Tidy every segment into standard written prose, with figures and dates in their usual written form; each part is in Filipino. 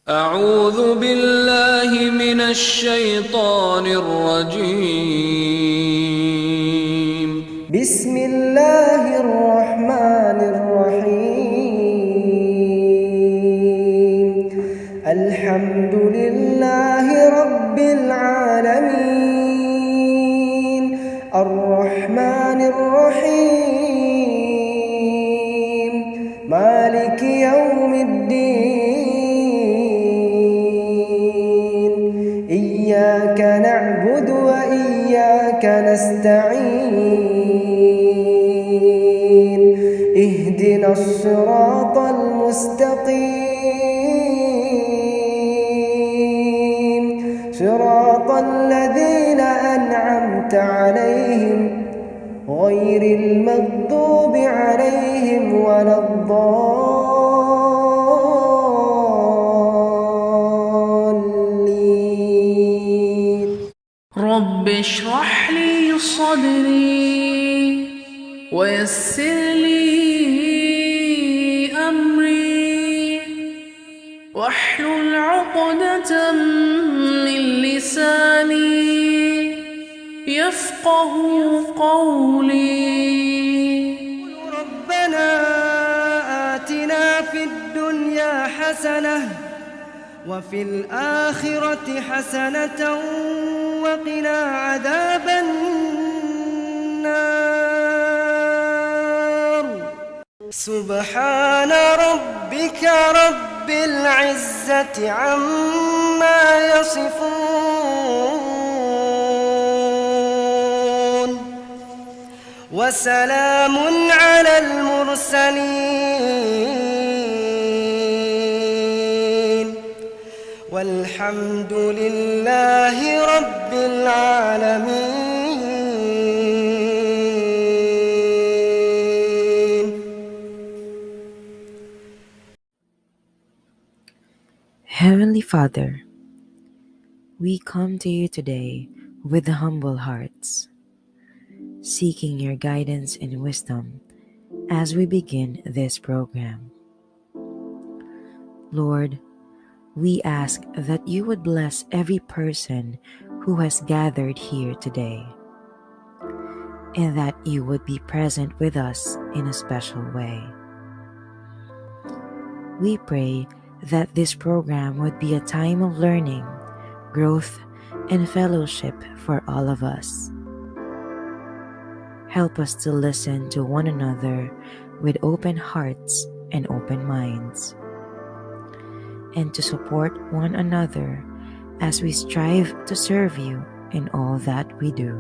أعوذ بالله من الشيطان الرجيم. بسم الله الرحمن الرحيم. الحمد لله رب العالمين، الرحمن الرحيم، مالك يوم الدين. إياك نعبد وإياك نستعين، اهدنا الصراط المستقيم، صراط الذين أنعمت عليهم غير المغضوب عليهم ولا الضالين. رب اشرح لي صدري ويسر لي أمري واحلل عقدة من لساني يفقه قولي. ربنا آتنا في الدنيا حسنة وفي الآخرة حسنة وقنا عذاب النار. سبحان ربك رب العزة عما يصفون، وسلام على المرسلين، والحمد لله رب العالمين. Heavenly Father, we come to you today with humble hearts, seeking your guidance and wisdom as we begin this program. Lord, we ask that you would bless every person who has gathered here today, and that you would be present with us in a special way. We pray that this program would be a time of learning, growth, and fellowship for all of us. Help us to listen to one another with open hearts and open minds, and to support one another as we strive to serve you in all that we do.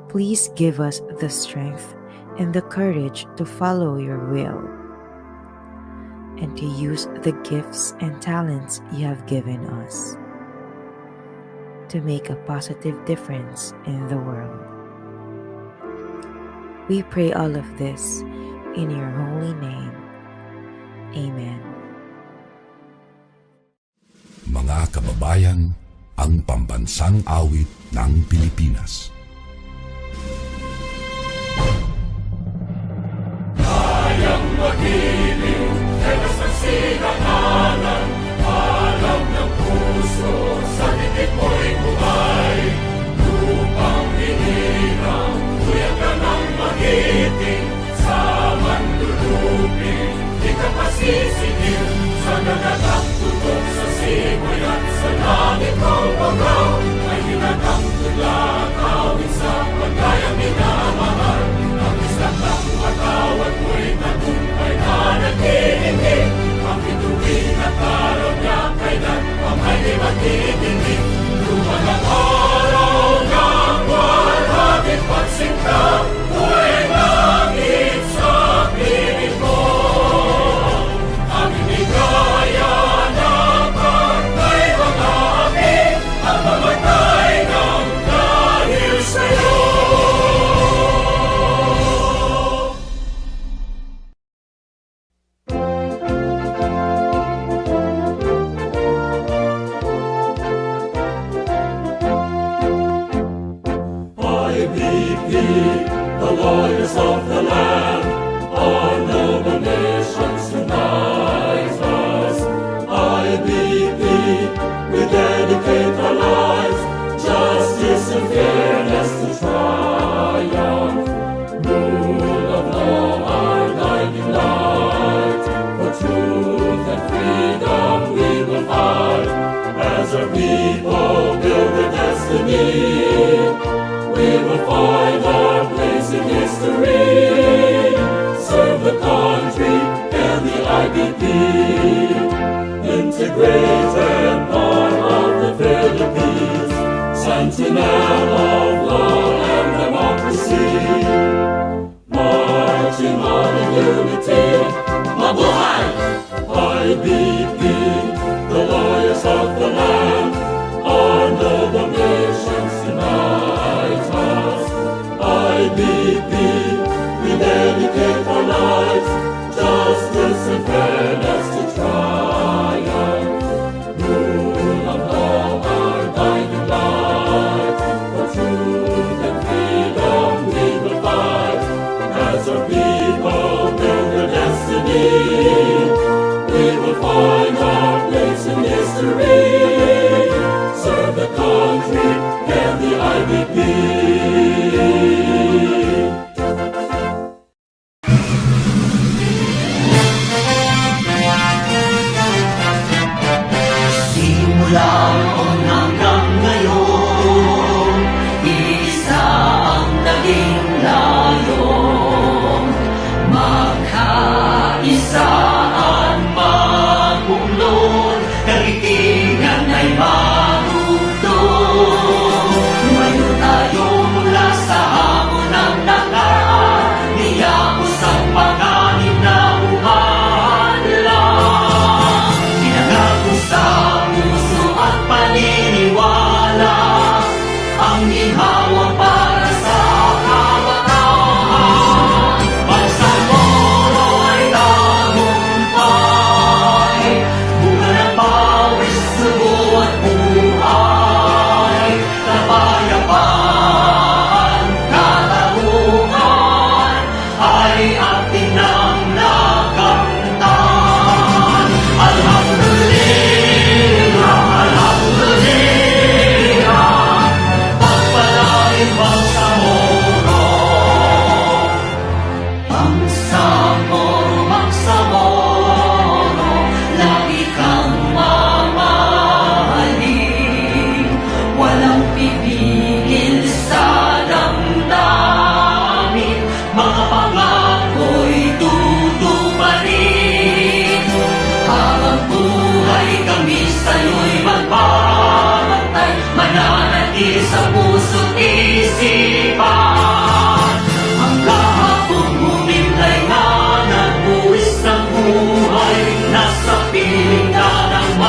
Please give us the strength and the courage to follow your will, and to use the gifts and talents you have given us to make a positive difference in the world. We pray all of this in your holy name. Amen. Mga kababayan, ang pambansang awit ng Pilipinas. Kayang magiliw, telas ng sinakalan, alam ng puso, sa titik mo'y buhay. Lupang hinirang, kuya ka ng magiting, sa manlulupin, di ka pasisigil, sa nagatak tutok sa simoy at sa langit ng bangaw, ay hinatang tulakaw, integrated part of the Philippines, sentinel of law and democracy. Marching on in unity, mabuhay! IBP, the lawyers of the land, our noble nations unite us. IBP, we dedicate our lives, justice and fairness to triumph. Rule of law, our guiding light, for truth and freedom we will fight. As our people build their destiny, we will find our place in history. Serve the country and the IBP. Simula noon hanggang ngayon, isa ang naging layon. Magkaisa at magbuklod, kaigtingan ay marugtong. Tumayo tayo mula sa hamon ng nakaraan, niyapos ang panganib na umalang. Pinangako sa puso at paniniwala, ang ginhawa para sa kabataan. Bangsamoro ay tagumpay, bunga ng pawis, sugo at buhay. Kapayapaan, katarungan, ay ating nang nakamtan. Alhamdulillah, alhamdulillah, pagpalain Bangsamoro. Bangsamoro, Bangsamoro, lagi kang mamahalin. Walang pipigil sa damdamin, mga pangako'y tutuparin. Habang buhay kami sa'yo'y magbabantay, mananatili sa puso't isipan. Ang kahapong humimlay na nagbuwis ng buhay, nasa piling ka ng